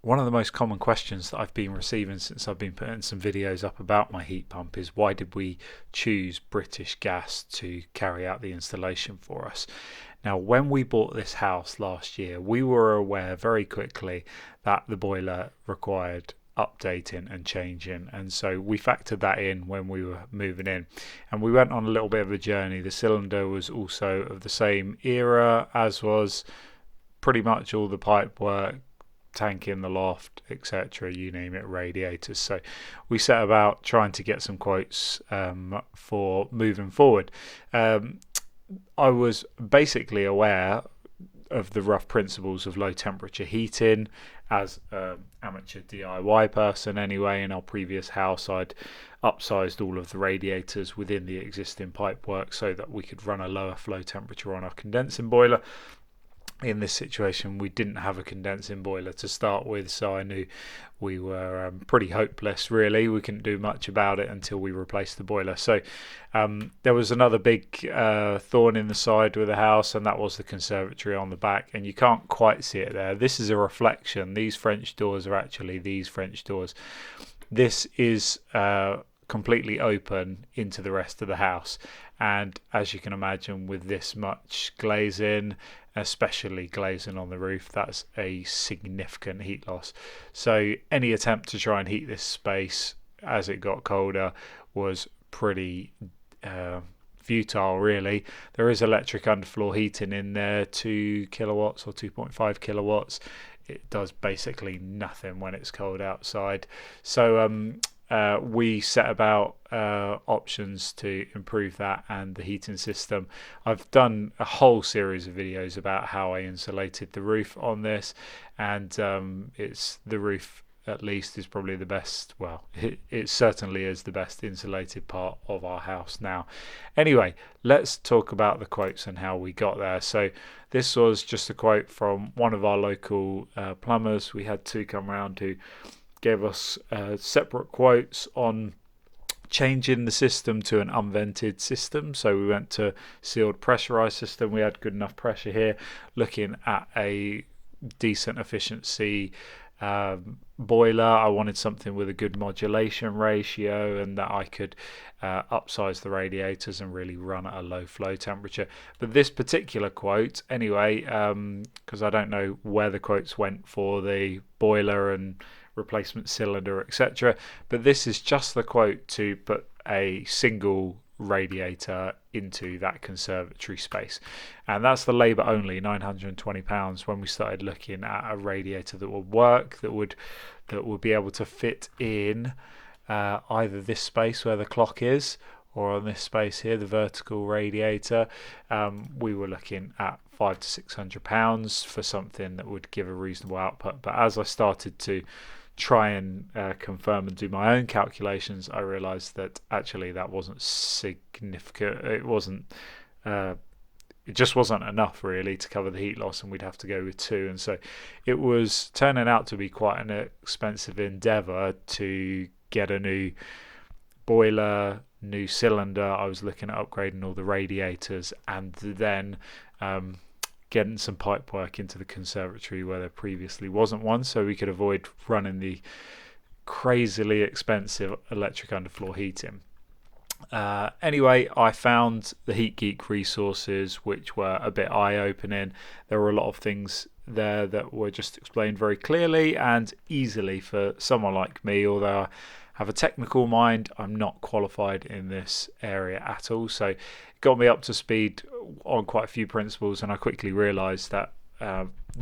One of the most common questions that I've been receiving since I've been putting some videos up about my heat pump is, why did we choose British Gas to carry out the installation for us? Now, when we bought this house last year, we were aware very quickly that the boiler required updating and changing, and so we factored that in when we were moving in, and we went on a little bit of a journey. The cylinder was also of the same era, as was pretty much all the pipe work, tank in the loft, etc., you name it, radiators. So we set about trying to get some quotes for moving forward. I was basically aware of the rough principles of low temperature heating as an amateur DIY person anyway. In our previous house, I'd upsized all of the radiators within the existing pipework so that we could run a lower flow temperature on our condensing boiler. In this situation, we didn't have a condensing boiler to start with, so I knew we were pretty hopeless, really. We couldn't do much about it until we replaced the boiler. So there was another big thorn in the side with the house, and that was the conservatory on the back, and you can't quite see it there. This is a reflection. These French doors are actually these French doors. This is completely open into the rest of the house, and as you can imagine, with this much glazing, especially glazing on the roof, that's a significant heat loss. So any attempt to try and heat this space as it got colder was pretty futile, really. There is electric underfloor heating in there, 2 kilowatts or 2.5 kilowatts. It does basically nothing when it's cold outside. So we set about options to improve that and the heating system. I've done a whole series of videos about how I insulated the roof on this, and it's the roof, at least, is probably the best. Well, it certainly is the best insulated part of our house now. Anyway, let's talk about the quotes and how we got there. So this was just a quote from one of our local plumbers. We had two come around who gave us separate quotes on changing the system to an unvented system. So we went to sealed pressurized system. We had good enough pressure here, looking at a decent efficiency boiler. I wanted something with a good modulation ratio and that I could upsize the radiators and really run at a low flow temperature. But this particular quote, anyway, because I don't know where the quotes went for the boiler and replacement cylinder, etc., but this is just the quote to put a single radiator into that conservatory space, and that's the labour only, £920. When we started looking at a radiator that would work, that would be able to fit in either this space where the clock is, or on this space here, the vertical radiator, we were looking at £500 to £600 for something that would give a reasonable output. But as I started to try and confirm and do my own calculations, I realized that actually that wasn't significant. It just wasn't enough, really, to cover the heat loss, and we'd have to go with two. And so it was turning out to be quite an expensive endeavor to get a new boiler, new cylinder. I was looking at upgrading all the radiators, and then getting some pipe work into the conservatory where there previously wasn't one, so we could avoid running the crazily expensive electric underfloor heating. Anyway, I found the Heat Geek resources, which were a bit eye-opening. There were a lot of things there that were just explained very clearly and easily for someone like me. Although I have a technical mind, I'm not qualified in this area at all, so it got me up to speed on quite a few principles, and I quickly realised that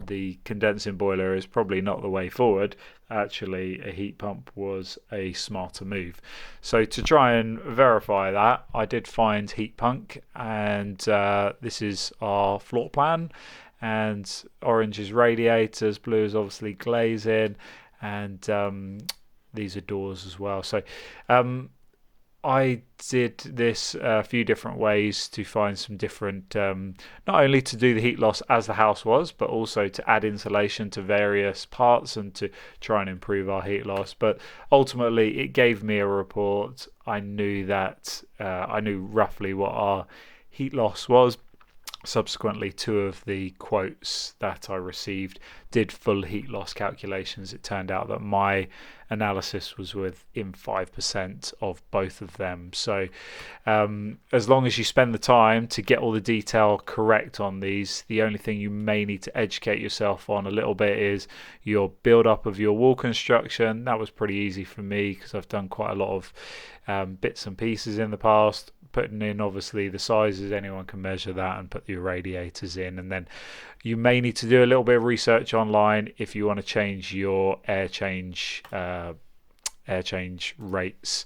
the condensing boiler is probably not the way forward. Actually, a heat pump was a smarter move. So to try and verify that, I did find Heat Punk, and this is our floor plan, and orange is radiators, blue is obviously glazing, and these are doors as well. So I did this a few different ways to find some different, not only to do the heat loss as the house was, but also to add insulation to various parts and to try and improve our heat loss. But ultimately, it gave me a report. I knew that I knew roughly what our heat loss was. subsequently, two of the quotes that I received did full heat loss calculations. It turned out that my analysis was within 5% of both of them. So as long as you spend the time to get all the detail correct on these, the only thing you may need to educate yourself on a little bit is your build up of your wall construction. That was pretty easy for me because I've done quite a lot of bits and pieces in the past. Putting in obviously the sizes, anyone can measure that and put your radiators in, and then you may need to do a little bit of research online if you want to change your air change rates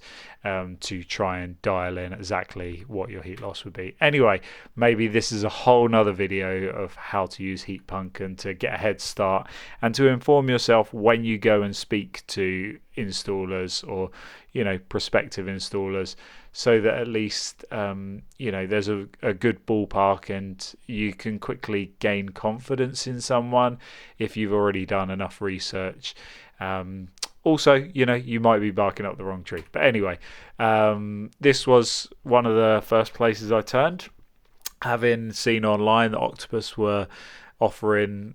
to try and dial in exactly what your heat loss would be. Anyway, maybe this is a whole nother video of how to use heat pump and to get a head start and to inform yourself when you go and speak to installers or prospective installers, so that at least there's a good ballpark and you can quickly gain confidence in someone if you've already done enough research. Also, you might be barking up the wrong tree. But anyway, this was one of the first places I turned, having seen online that Octopus were offering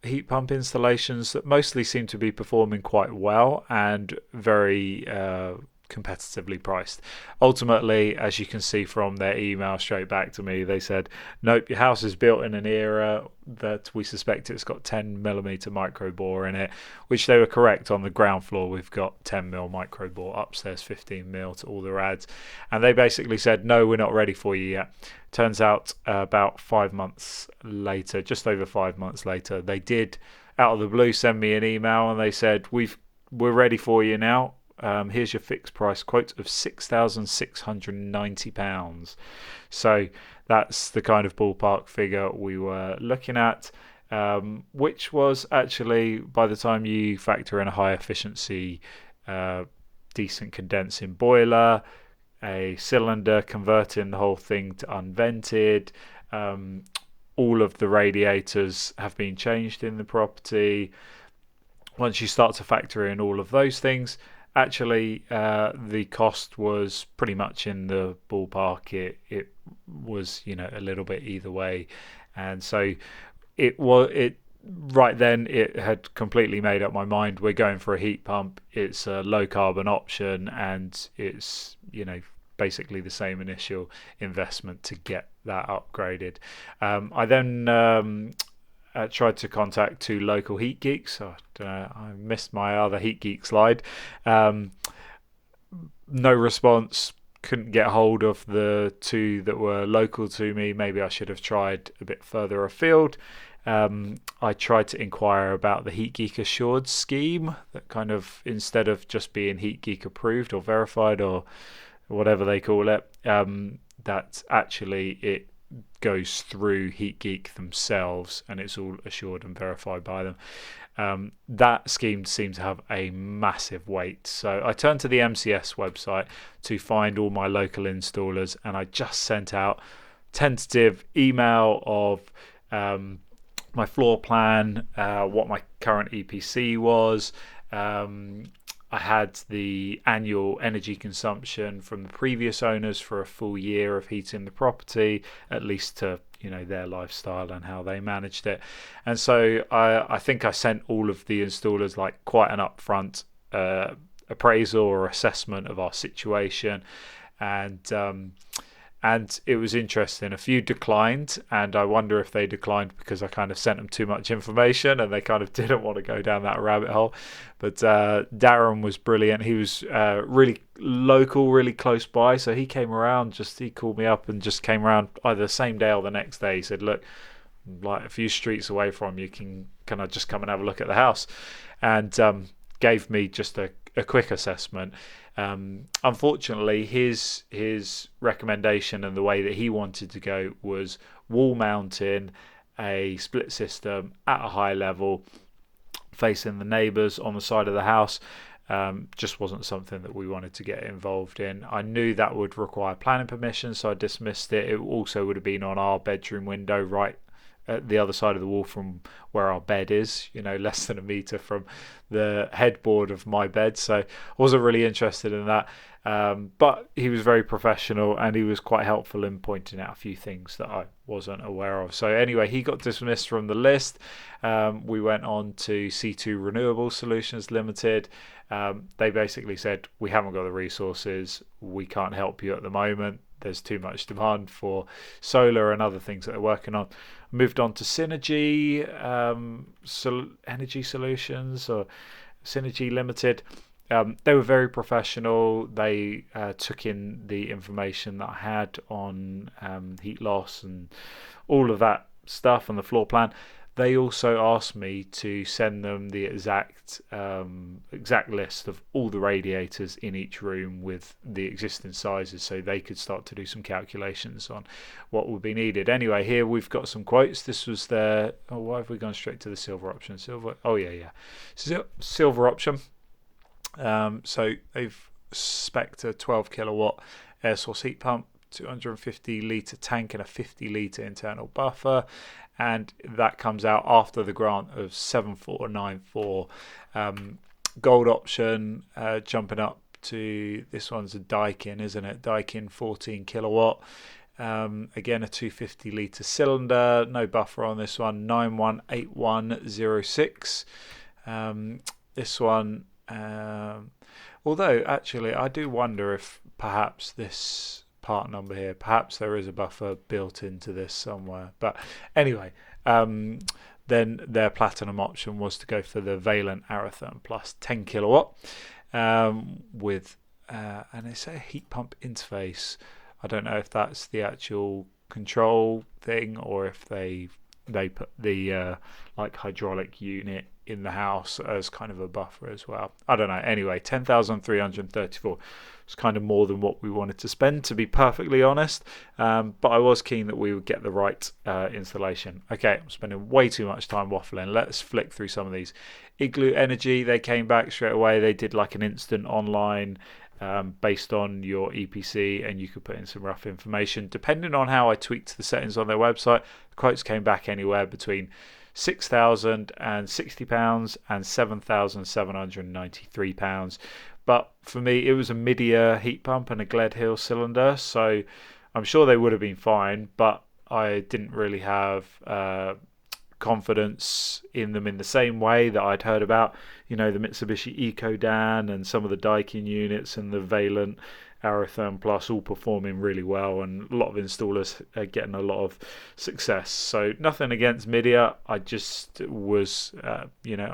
heat pump installations that mostly seem to be performing quite well and very competitively priced. Ultimately, as you can see from their email straight back to me, they said, nope, your house is built in an era that we suspect it's got 10mm micro bore in it, which they were correct. On the ground floor we've got 10mm micro bore, upstairs 15mm to all the rads, and they basically said, no, we're not ready for you yet. Turns out about 5 months later, just over 5 months later, they did out of the blue send me an email and they said, we're ready for you now. Here's your fixed price quote of £6,690. So that's the kind of ballpark figure we were looking at, which was actually, by the time you factor in a high efficiency, decent condensing boiler, a cylinder converting the whole thing to unvented, all of the radiators have been changed in the property. Once you start to factor in all of those things, actually, the cost was pretty much in the ballpark. It was a little bit either way, and so it right then it had completely made up my mind. We're going for a heat pump. It's a low carbon option, and it's basically the same initial investment to get that upgraded. I then tried to contact two local heat geeks. I missed my other heat geek slide. No response. Couldn't get hold of the two that were local to me. Maybe I should have tried a bit further afield. I tried to inquire about the Heat Geek Assured scheme, that kind of, instead of just being Heat Geek approved or verified or whatever they call it, that actually it goes through Heat Geek themselves and it's all assured and verified by them. That scheme seemed to have a massive weight, so I turned to the MCS website to find all my local installers, and I just sent out tentative email of my floor plan, what my current EPC was. I had the annual energy consumption from the previous owners for a full year of heating the property, at least to their lifestyle and how they managed it. And so I think I sent all of the installers like quite an upfront appraisal or assessment of our situation, and it was interesting. A few declined, and I wonder if they declined because I kind of sent them too much information and they kind of didn't want to go down that rabbit hole. But Darren was brilliant. He was really local, really close by. So he came around, he called me up and just came around either the same day or the next day. He said, look, like a few streets away from you, can I just come and have a look at the house? And gave me just a quick assessment. Unfortunately, his recommendation and the way that he wanted to go was wall mounting a split system at a high level facing the neighbours on the side of the house. Just wasn't something that we wanted to get involved in. I knew that would require planning permission, so I dismissed it. It also would have been on our bedroom window right at the other side of the wall from where our bed is, less than a metre from the headboard of my bed. So I wasn't really interested in that. But he was very professional, and he was quite helpful in pointing out a few things that I wasn't aware of. So anyway, he got dismissed from the list. We went on to C2 Renewable Solutions Limited. They basically said, we haven't got the resources, we can't help you at the moment, there's too much demand for solar and other things that they're working on. Moved on to Synergy Energy Solutions, or Synergy Limited. They were very professional. They took in the information that I had on heat loss and all of that stuff on the floor plan. They also asked me to send them the exact list of all the radiators in each room with the existing sizes, so they could start to do some calculations on what would be needed. Anyway, here we've got some quotes. This was their... Oh, why have we gone straight to the silver option? Silver option. So they've spec'd a 12 kilowatt air source heat pump, 250 litre tank and a 50 litre internal buffer, and that comes out after the grant of 7494. Gold option, jumping up to, this one's a Daikin, isn't it? Daikin 14 kilowatt. Again, a 250 litre cylinder, no buffer on this one, 918106. This one, although actually I do wonder if perhaps this part number here, perhaps there is a buffer built into this somewhere. But anyway, then their platinum option was to go for the Valent Aerotherm Plus 10 kilowatt with and it's a heat pump interface. I don't know if that's the actual control thing or if they put the like hydraulic unit in the house as kind of a buffer as well. I don't know. Anyway, 10,334. It's kind of more than what we wanted to spend, to be perfectly honest. But I was keen that we would get the right installation. Okay, I'm spending way too much time waffling. Let's flick through some of these. Igloo Energy, they came back straight away. They did like an instant online based on your EPC, and you could put in some rough information. Depending on how I tweaked the settings on their website, the quotes came back anywhere between £6,060 and £7,793. But for me, it was a Midia heat pump and a Gledhill cylinder, so I'm sure they would have been fine, but I didn't really have confidence in them in the same way that I'd heard about, the Mitsubishi EcoDan and some of the Daikin units and the Valent Aerotherm Plus all performing really well, and a lot of installers are getting a lot of success. So nothing against Midia, I just was I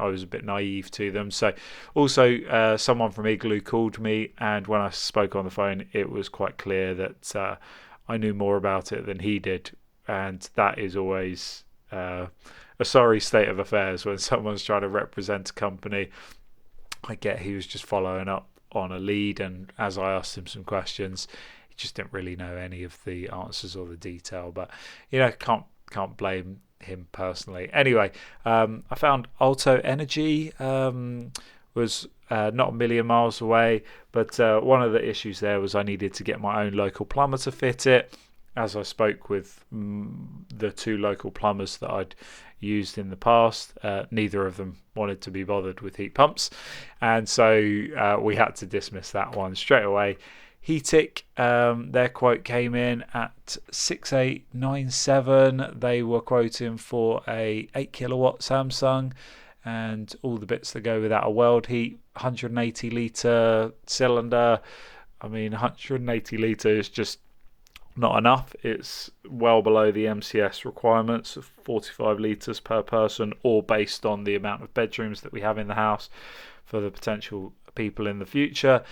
was a bit naive to them. So also someone from Igloo called me, and when I spoke on the phone it was quite clear that I knew more about it than he did, and that is always a sorry state of affairs when someone's trying to represent a company. I get he was just following up on a lead, and as I asked him some questions, he just didn't really know any of the answers or the detail, but can't blame him personally. Anyway, I found Octopus Energy was not a million miles away, but one of the issues there was I needed to get my own local plumber to fit it. As I spoke with the two local plumbers that I'd used in the past, neither of them wanted to be bothered with heat pumps, and so we had to dismiss that one straight away. Heatic, their quote came in at 6897. They were quoting for a 8 kilowatt Samsung and all the bits that go with that, a world heat 180 litre cylinder. I mean, 180 litre is just not enough. It's well below the MCS requirements of 45 litres per person, or based on the amount of bedrooms that we have in the house for the potential people in the future.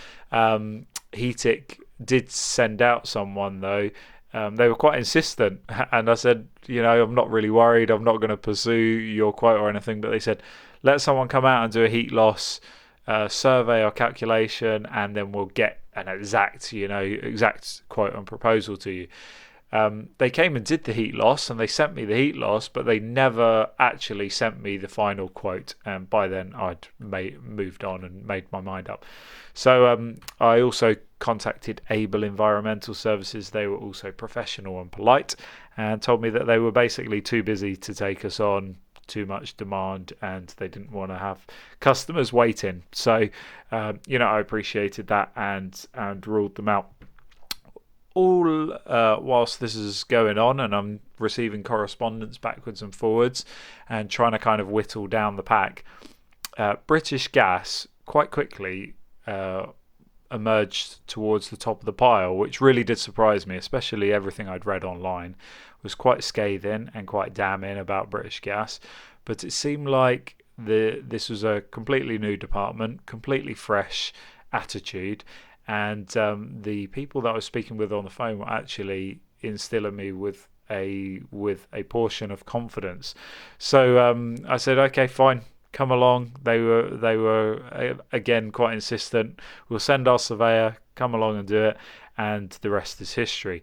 Heatic did send out someone though. They were quite insistent, and I said, I'm not really worried, I'm not going to pursue your quote or anything, but they said, let someone come out and do a heat loss survey or calculation, and then we'll get an exact quote and proposal to you. They came and did the heat loss, and they sent me the heat loss, but they never actually sent me the final quote. And by then, I'd moved on and made my mind up. So I also contacted Able Environmental Services. They were also professional and polite, and told me that they were basically too busy to take us on, too much demand, and they didn't want to have customers waiting. So I appreciated that and ruled them out. All whilst this is going on, and I'm receiving correspondence backwards and forwards and trying to kind of whittle down the pack, British Gas quite quickly emerged towards the top of the pile, which really did surprise me. Especially everything I'd read online was quite scathing and quite damning about British Gas, but it seemed like this was a completely new department, completely fresh attitude, and the people that I was speaking with on the phone were actually instilling me with a portion of confidence. So I said, okay, fine, come along. They were again quite insistent. We'll send our surveyor, come along and do it, and the rest is history.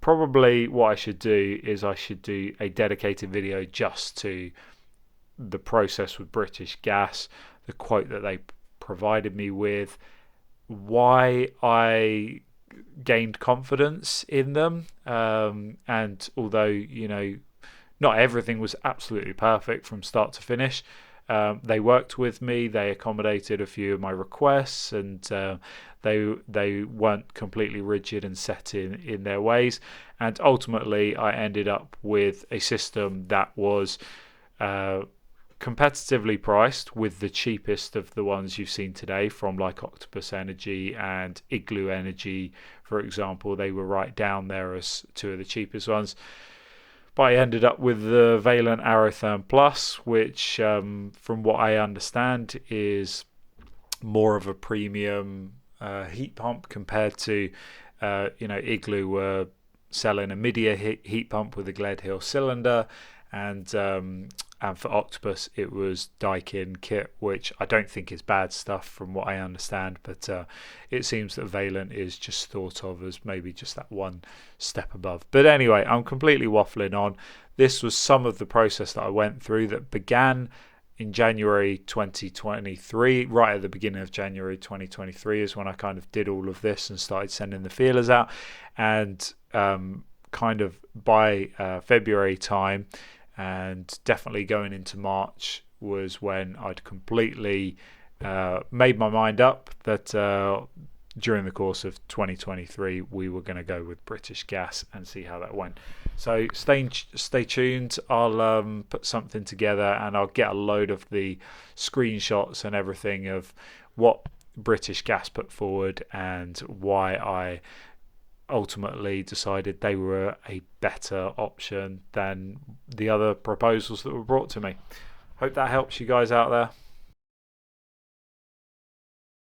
Probably what I should do is I should do a dedicated video just to the process with British Gas, the quote that they provided me with, why I gained confidence in them, and although not everything was absolutely perfect from start to finish, they worked with me, they accommodated a few of my requests, and they weren't completely rigid and set in their ways, and ultimately I ended up with a system that was competitively priced with the cheapest of the ones you've seen today, from like Octopus Energy and Igloo Energy, for example. They were right down there as two of the cheapest ones. But I ended up with the Vaillant Aerotherm Plus, which from what I understand is more of a premium heat pump compared to Igloo were selling a mid-ear heat pump with a Gledhill cylinder, and for Octopus it was Daikin kit, which I don't think is bad stuff from what I understand, but it seems that Vaillant is just thought of as maybe just that one step above. But anyway, I'm completely waffling on. This was some of the process that I went through that began in January 2023. Right at the beginning of January 2023 is when I kind of did all of this and started sending the feelers out, and kind of by February time, and definitely going into March, was when I'd completely made my mind up that during the course of 2023 we were going to go with British Gas and see how that went. So stay tuned. I'll put something together and I'll get a load of the screenshots and everything of what British Gas put forward and why I ultimately decided they were a better option than the other proposals that were brought to me. Hope that helps you guys out there.